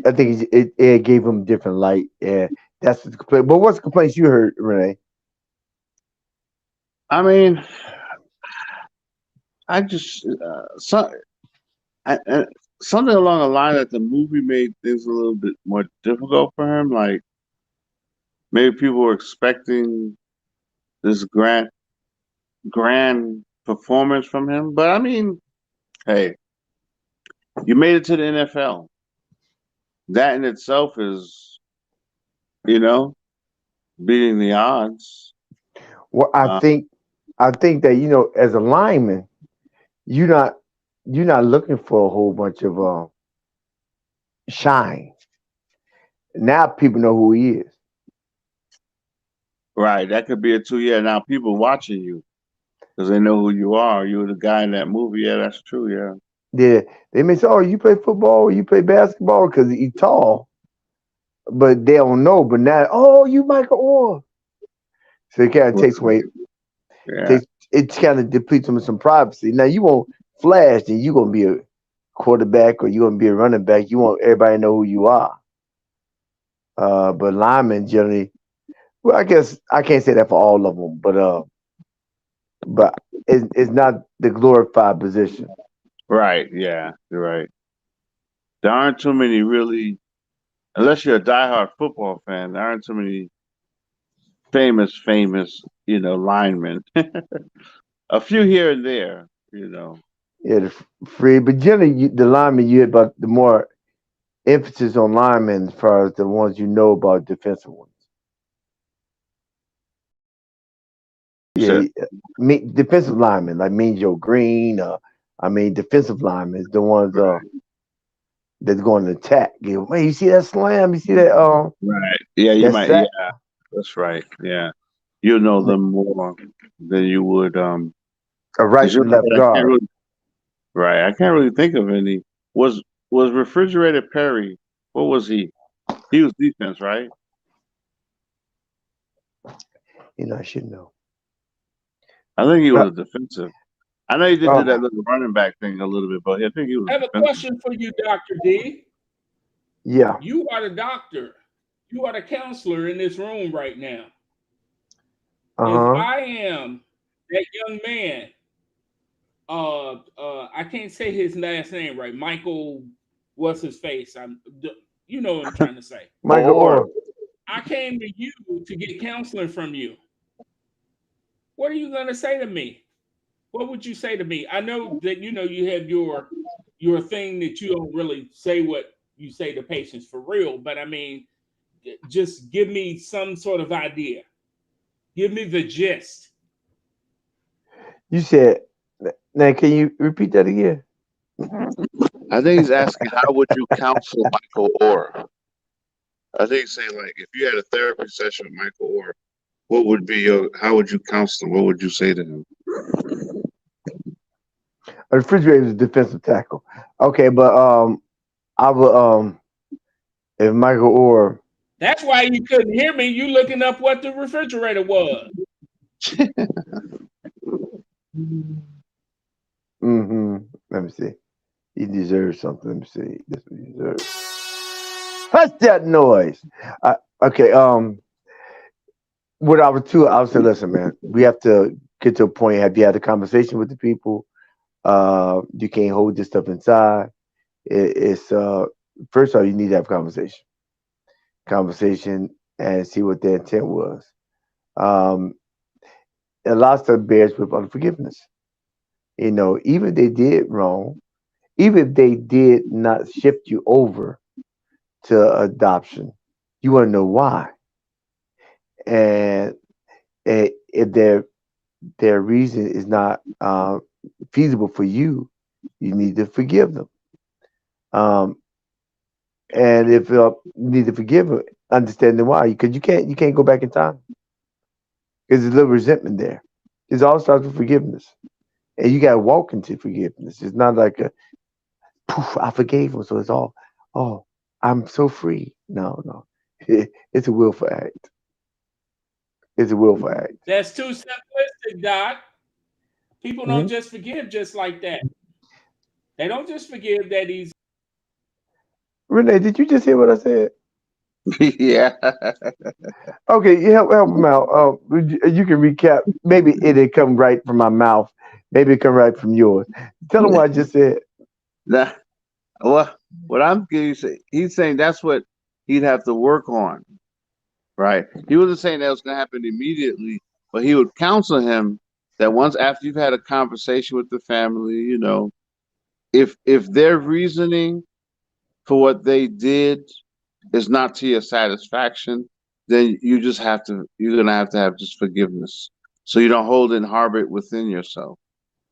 I think it gave him different light. Yeah. That's the complaint. But what's the complaints you heard, Renee? I mean, I just I, something along the line that the movie made things a little bit more difficult for him. Like maybe people were expecting this grand performance from him, but I mean, hey, you made it to the NFL. That in itself is, you know, beating the odds. Well, Uh, I think that as a lineman, you're not you're not looking for a whole bunch of shine. Now people know who he is. right, that could be it too. Yeah, now people watching you because they know who you are. You're the guy in that movie. Yeah, that's true. Yeah. They may say, "Oh, you play football, or you play basketball," because he's tall, but they don't know. But now, oh, you Michael Orr. So it kind of takes away, Yeah. takes it kind of depletes them of some privacy. Now you won't flash, and you're gonna be a quarterback or you're gonna be a running back. You want everybody to know who you are. But linemen generally, well, I guess I can't say that for all of them, but it's not the glorified position. Right. Yeah. You're right. There aren't too many really, unless you're a diehard football fan. There aren't too many famous, linemen. A few here and there. Yeah, the free, but generally the linemen you hit about the more. emphasis on linemen as far as the ones you know about defensive ones. You Yeah, said defensive linemen like Mean Joe Green. I mean, defensive linemen is the ones that's going to attack. You, man, you see that slam? You see that? right. Yeah, you That might. sack? Yeah, that's right. Yeah, you know them more than you would. A right Because you're and left right. I can't guard. really. Right. I can't really think of any. Was Refrigerator Perry? What was he? He was defense, right? You know, I should know. I think he was But a defensive. I know he did do um, that little running back thing a little bit, but I think he was I have a defensive. question for you, Dr. D. yeah. You are the doctor. You are the counselor in this room right now. Uh If huh. I am that young man, I can't say his last name right. Michael, what's his face? You know what I'm trying to say. Michael Or Orr. I came to you to get counseling from you. What are you going to say to me? What would you say to me? I know that you have your thing that you don't really say what you say to patients for real, but I mean, just give me some sort of idea. Give me the gist. You said. Now, can you repeat that again? I think he's asking, how would you counsel Michael Orr? I think he's saying like, if you had a therapy session with Michael Orr, what would be your? How would you counsel him? What would you say to him? A refrigerator is a defensive tackle. Okay, but I would if Michael Orr. That's why you couldn't hear me. You looking up what the refrigerator was. Mm-hmm. Let me see. He deserves something. Let me see. This what he deserves. Hush that noise. Okay. What I would say, listen, man. We have to get to a point. Have you had a conversation with the people? You can't hold this stuff inside. It's first of all, you need to have conversation, and see what their intent was. Um, a lot of stuff bears with unforgiveness. You know, even if they did wrong, even if they did not shift you over to adoption, you want to know why. And if their reason is not feasible for you, you need to forgive them. Um, and if you need to forgive them, understanding why, because you can't go back in time. Because there's a little resentment there. It all starts with forgiveness, and you got to walk into forgiveness. It's not like a poof, I forgave him, so it's all, oh, I'm so free. No, no, it's a willful act. It's a willful act. That's too simplistic, Doc. People don't Mhm. just forgive just like that. They don't just forgive that easy. Renee, did you just hear what I said? Yeah. Okay, you help him out. You can recap. Maybe it didn't come right from my mouth. Maybe it come right from yours. Tell him what I just said. Nah, well, what I'm getting, he's saying that's what he'd have to work on, right? He wasn't saying that was going to happen immediately, but he would counsel him that once after you've had a conversation with the family, if their reasoning for what they did is not to your satisfaction, then you're gonna have just forgiveness. So you don't hold and harbor it within yourself.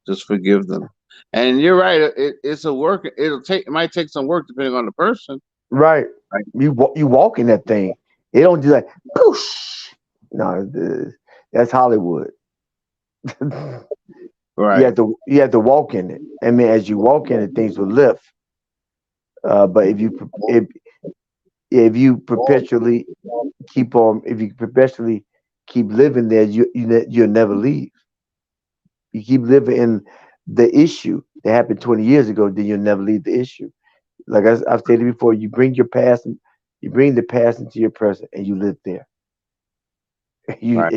Just forgive them. And you're right. It's a work. It might take some work depending on the person. Right. Right. You walk in that thing. It don't do like poosh. No, that's Hollywood. Right. You have to walk in it. I mean, as you walk in it, things will lift. But if you perpetually if you perpetually keep living there, you'll never leave. You keep living in the issue that happened 20 years ago, then you'll never leave the issue. Like I've stated before, you bring the past into your present, and you live there. Right.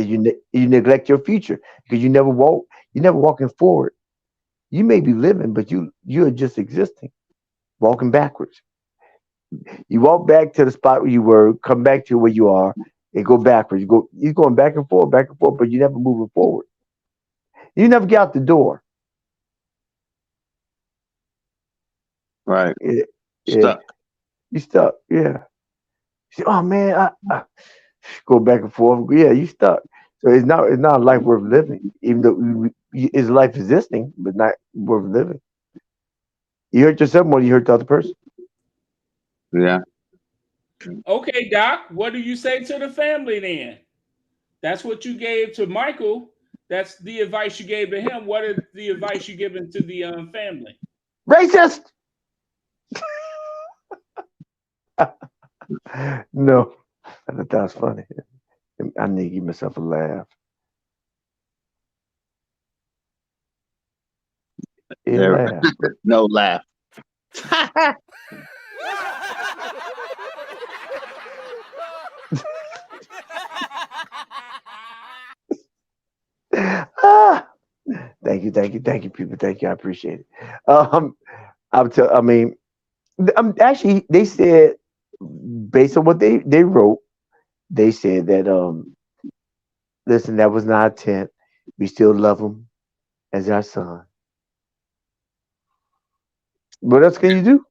You neglect your future because you're never walking forward. You may be living, but you're just existing, walking backwards. You walk back to the spot where you were, come back to where you are, and go backwards. You're going back and forth, but you never moving forward. You never get out the door. Right. It, it, Stuck. You stuck. Yeah. She said, oh man, I go back and forth. Yeah, you stuck. So it's not a life worth living, even though it's life existing, but not worth living. You hurt yourself more than you hurt the other person. Yeah. Okay, Doc, what do you say to the family then? That's what you gave to Michael. That's the advice you gave to him. What is the advice you giving to the family? Racist. No, I thought that was funny. I need to give myself a laugh. A There. laugh. No laugh. Ah, thank you, people. Thank you. I appreciate it. Um, I mean, actually, they said based on what they wrote, they said that listen, that was not intent. We still love him as our son. What else can you do?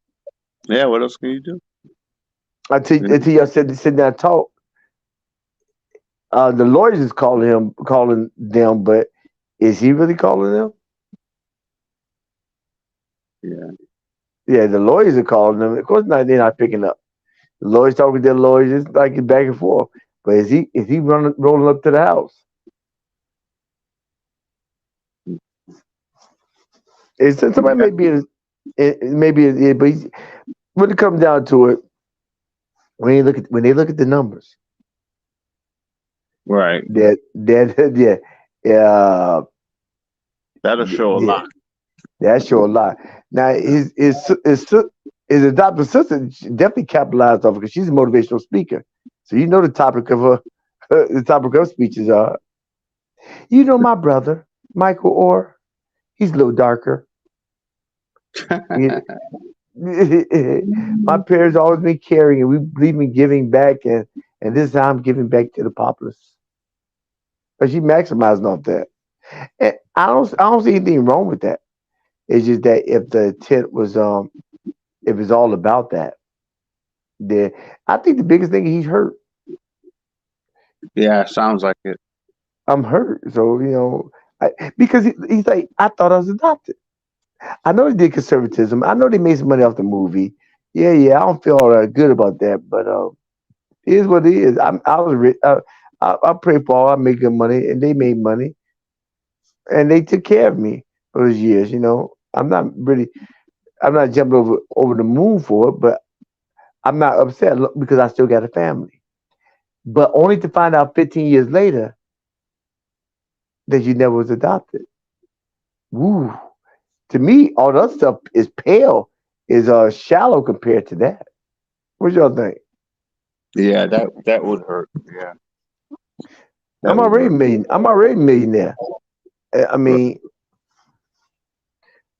Yeah. What else can you do? Yeah. Until y'all said sit down and talk. The lawyers is calling them, but is he really calling them? Yeah. Yeah, the lawyers are calling them. Of course not. They're not picking up. The lawyers talking to their lawyers, it's like it's back and forth. But is he rolling up to the house? Somebody Yeah. may be but when it comes down to it, when they look at the numbers, Right. that yeah, That'll show a yeah, lot. that show a lot. Now his adopted sister definitely capitalized off it because she's a motivational speaker. So you know the topic of her the topic of her speeches are. You know my brother Michael Orr. He's a little darker. You- my parents always been caring, and we believe in giving back, and this time I'm giving back to the populace. But she maximizing off that. And I don't see anything wrong with that. It's just that if the intent was if it's all about that, then I think the biggest thing he's hurt. Yeah. Sounds like it. I'm hurt. So because he's like I thought I was adopted. I know they did conservatism. I know they made some money off the movie. Yeah. I don't feel all that good about that, but it is what it is. I was rich. I pray for all. I make good money, and they made money, and they took care of me for those years. I'm not jumping over the moon for it, but I'm not upset because I still got a family. But only to find out 15 years later that you never was adopted. Woo. To me, all that stuff is pale, is shallow compared to that. What y'all think? Yeah. That would hurt. Yeah. That I'm would already hurt. million. I'm already a millionaire. I mean,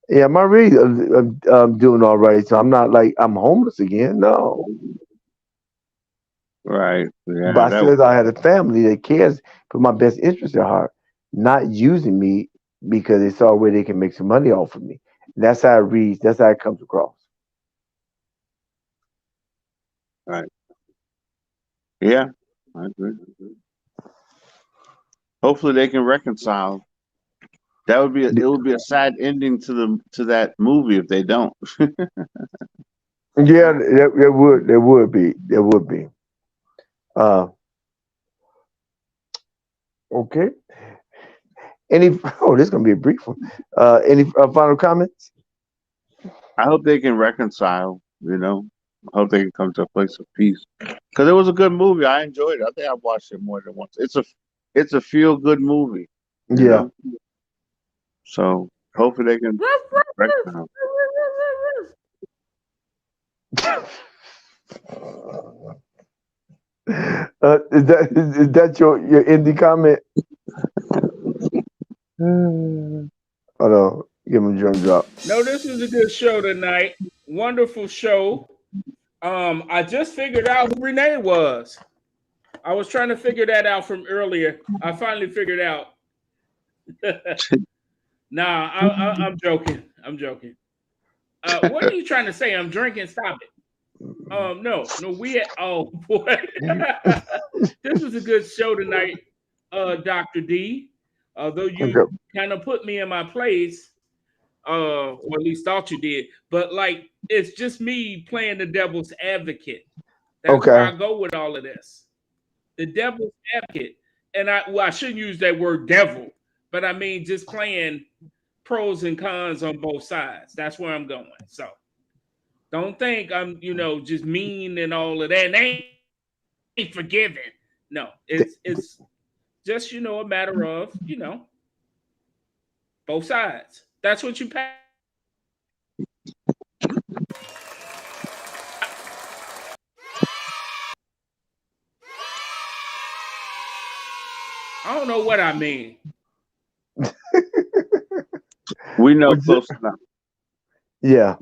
yeah, I'm already doing all right. So I'm not like I'm homeless again. No, Right. but Yeah. I That. still I had a family that cares, put my best interest at heart, not using me because they saw where they can make some money off of me. That's how it reads. That's how it comes across. Right. Yeah. I agree. Hopefully they can reconcile. That would be it would be a sad ending to that movie if they don't. Yeah, there would be. Uh, okay. Any? Oh, this is gonna be a brief one. Any final comments? I hope they can reconcile. I hope they can come to a place of peace. Because it was a good movie. I enjoyed it. I think I've watched it more than once. It's a feel good movie. You Yeah. know. So hopefully they can reconcile. Is that your indie comment? Hold on, give him a drum drop. No, this was a good show tonight. Wonderful show. I just figured out who Renee was. I was trying to figure that out from earlier. I finally figured out. Nah, I'm joking. I'm joking. What are you trying to say? I'm drinking. Stop it. No, we had. Oh boy, this was a good show tonight, Doctor D. Although you Okay. kind of put me in my place, or at least thought you did, but like it's just me playing the devil's advocate. That's where Okay. I go with all of this. The devil's advocate, and I shouldn't use that word devil, but I mean just playing pros and cons on both sides. That's where I'm going. So don't think I'm, just mean and all of that. And they ain't forgiving. No, it's just a matter of both sides. That's what you pay. I don't know what I mean. We know What's it? close enough. Yeah,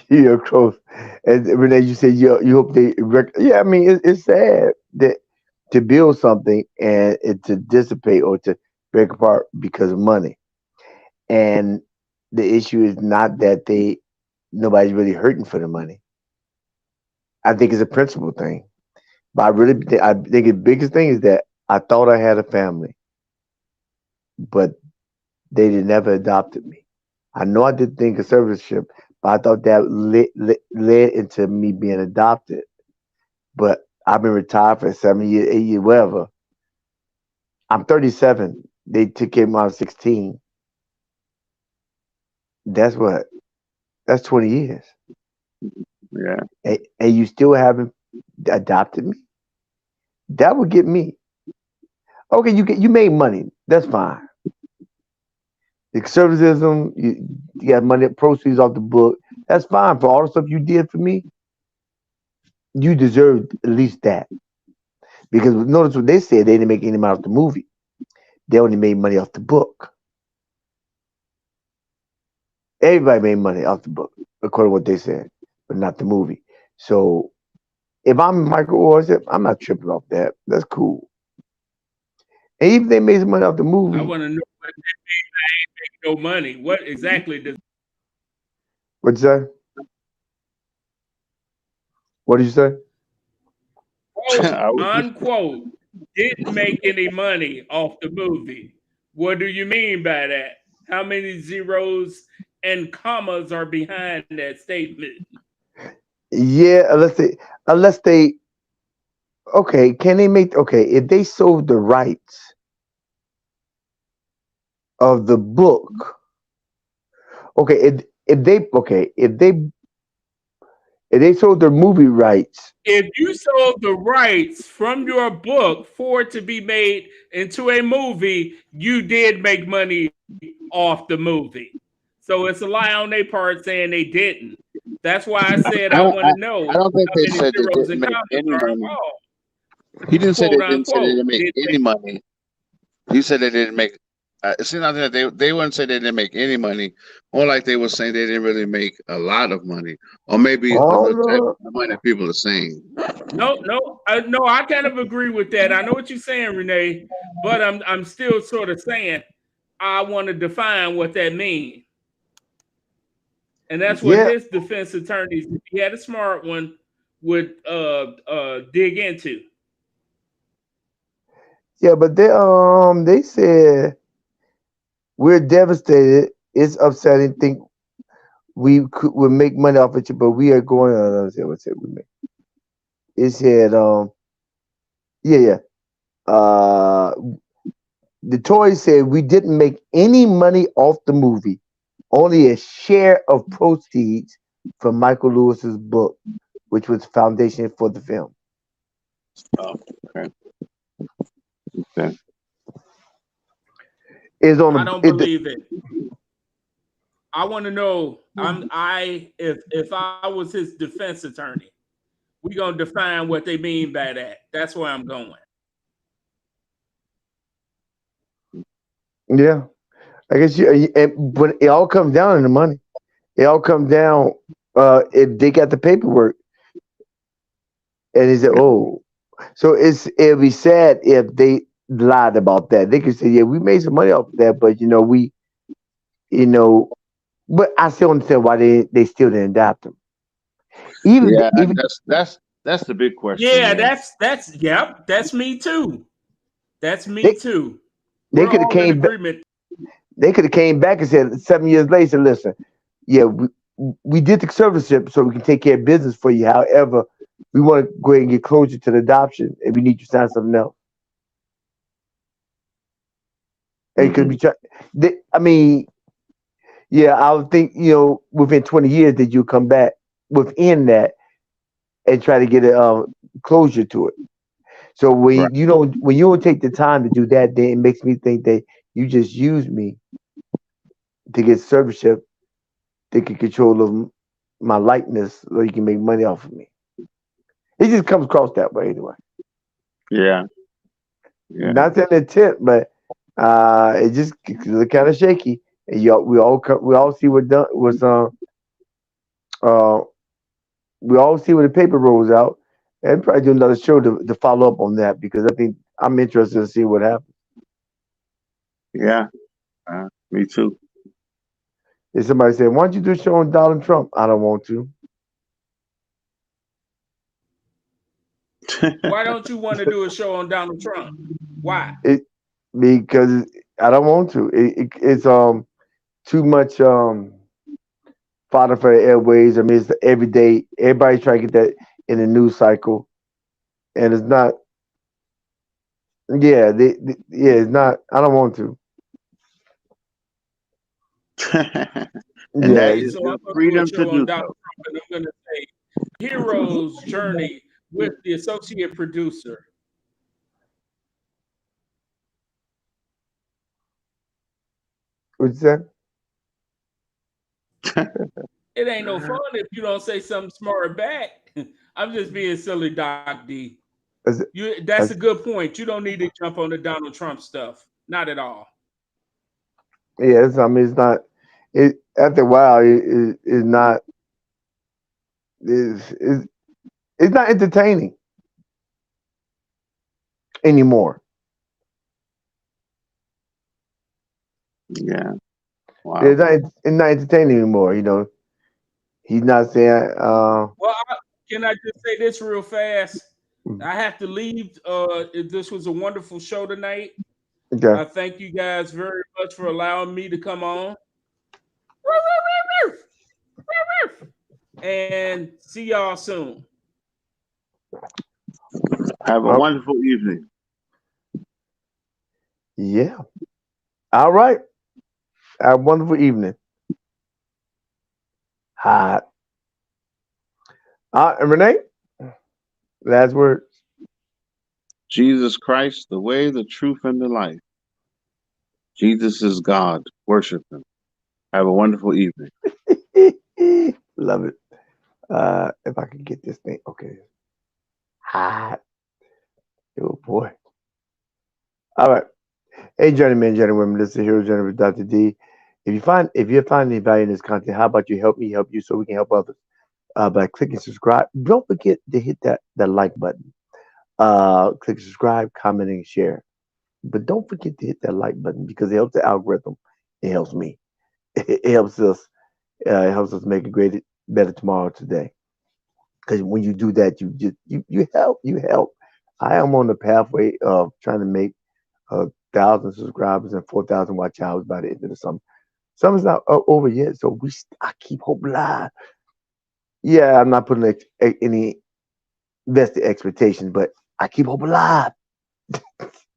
you're close. And Renee, you said you hope they. Yeah, I mean it's sad that to build something and it to dissipate or to break apart because of money. And the issue is not that nobody's really hurting for the money. I think it's a principle thing. But I think the biggest thing is that I thought I had a family, but they never adopted me. I know I did think conservatorship, but I thought that led into me being adopted. But I've been retired for 7 years, 8 years, whatever. I'm 37. They took care of me when I was 16. That's what. That's 20 years. Yeah. And you still haven't adopted me? That would get me. Okay, you made money. That's fine. The conservatism, you got money proceeds off the book. That's fine for all the stuff you did for me. You deserve at least that. Because notice what they said, they didn't make any money off the movie. They only made money off the book. Everybody made money off the book, according to what they said, but not the movie. So if I'm Michael Orr, I'm not tripping off that. That's cool. And even if they made some money off the I movie, want to know what that means. I ain't making no money. What exactly does what'd you say? What did you say? quote I would just unquote didn't make any money off the movie? What do you mean by that? How many zeros and commas are behind that statement? Yeah, unless they okay, can they make okay, if they sold the rights of the book, okay, if they sold their movie rights, If you sold the rights from your book for it to be made into a movie, you did make money off the movie. So it's a lie on their part saying they didn't. That's why I said I I want don't to I, know I don't think how they many said they zeros didn't and make commas any are money. involved. He didn't say Quote they didn't say they unquote. didn't make Did any money. He said they didn't make. It seems like they wouldn't say they didn't make any money. More like they were saying they didn't really make a lot of money, or maybe oh the type no, of money that people are saying. no, I kind of agree with that. I know what you're saying, Renee, but I'm still sort of saying I want to define what that means. And that's what yeah, his defense attorneys, if he had a smart one, would dig into. yeah, but they said we're devastated. It's upsetting. Think would make money off of it, but we are going. Let's see what said we make. It said yeah, yeah. Uh, the Tory said we didn't make any money off the movie, only a share of proceeds from Michael Lewis's book, which was the foundation for the film. Oh, okay, okay. Is on I the don't believe it. I want to know. If I was his defense attorney, we gonna define what they mean by that. That's where I'm going. yeah. I guess but it all comes down to the money. It all comes down if they got the paperwork and he said, oh, so it'd be sad if they lied about that. They could say, yeah, we made some money off of that, but you know, but I still understand why they still didn't adopt them. Even Yeah, even that's the big question Yeah, there. that's yep, that's me too. That's me they too. they We're could have all in came back. agreement. They could have came back and said 7 years later, listen, yeah, we did the conservatorship so we can take care of business for you. However, we want to go ahead and get closer to the adoption, and we need you to sign something else. And could be, Hmm. I mean, yeah, I would think within 20 years that you come back within that and try to get a closure to it. So Right. when you don't take the time to do that, then it makes me think that you just use me to get serviceship, taking control of my likeness, so you can make money off of me. It just comes across that way anyway. Yeah. Yeah. Not an intent, but it just look kind of shaky. And we all see what done was uh we all see when the paper rolls out, and probably do another show to follow up on that because I think I'm interested to see what happens. Yeah. Me too. If somebody said, "Why don't you do a show on Donald Trump?" I don't want to. Why don't you want to do a show on Donald Trump? Why? It because I don't want to. It's too much fodder for the airways. I mean, it's the everyday. Everybody's trying to get that in the news cycle, and it's not. Yeah, yeah, it's not. I don't want to. And that Yeah, Okay, is so your I'm going to do a freedom to show on do Donald so. Trump, and I'm going to say hero's journey with the associate producer. what's that? It ain't no fun if you don't say something smart back. I'm just being silly, Doc D. Is it- That's a is- good point. You don't need to jump on the Donald Trump stuff. Not at all. Yeah, I mean, it's not. It after a while, it's not. It's it's not entertaining anymore. Yeah. It's Wow. not entertaining anymore. He's not saying. Well, can I just say this real fast? I have to leave. This was a wonderful show tonight. Okay. I thank you guys very much for allowing me to come on. And see y'all soon. Have a Well, wonderful evening. yeah. All right. Have a wonderful evening. Hi. And Renee, last words. Jesus Christ, the way, the truth, and the life. Jesus is God. Worship him. Have a wonderful evening. Love it. If I can get this thing. Okay. Hi. Oh boy. All right. Hey, gentlemen, gentlemen, this is Hero Journey with Dr. D. If you find any value in this content, how about you help me help you so we can help others by clicking subscribe. Don't forget to hit that like button. Click subscribe, comment, and share. But don't forget to hit that like button because it helps the algorithm. It helps me. It helps us. It helps us make a great, better tomorrow today. Because when you do that, you help. You help. I am on the pathway of trying to make 1,000 subscribers and 4,000 watch hours by the end of the summer. Summer's not over yet, so I keep hope alive. Yeah, I'm not putting any vested expectations, but I keep hope alive.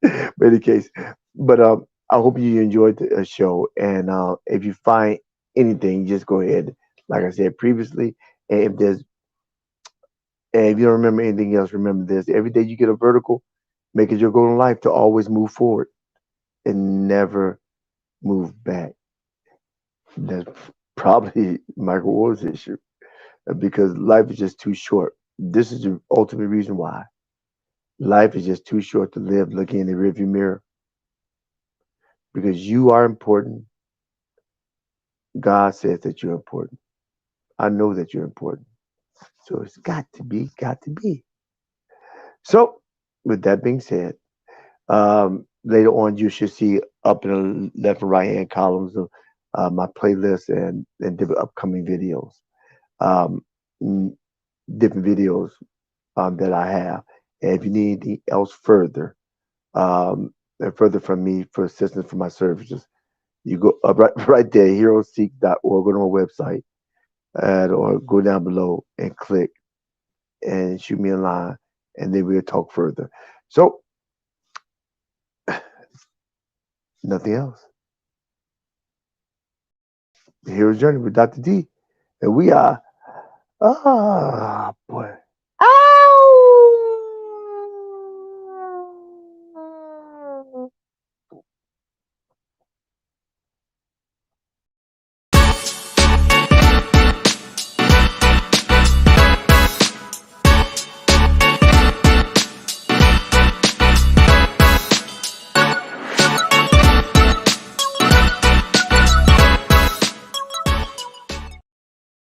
In any case, but I hope you enjoyed the show, and if you find anything, just go ahead. Like I said previously, and if you don't remember anything else, remember this: every day you get a vertical, make it your goal in life to always move forward and never move back. That's probably Michael Ward's issue because life is just too short. This is the ultimate reason why life is just too short to live looking in the rearview mirror because you are important. God says that you're important. I know that you're important. So it's got to be. So, with that being said, later on you should see up in the left and right hand columns of my playlist and different upcoming videos. Um, different videos that I have. And if you need anything else further, and further from me for assistance for my services, you go up right there, heroseek.org, go to my website, or go down below and click and shoot me a line, and then we'll talk further. So, nothing else. The Hero's Journey with Dr. D. And we are, boy.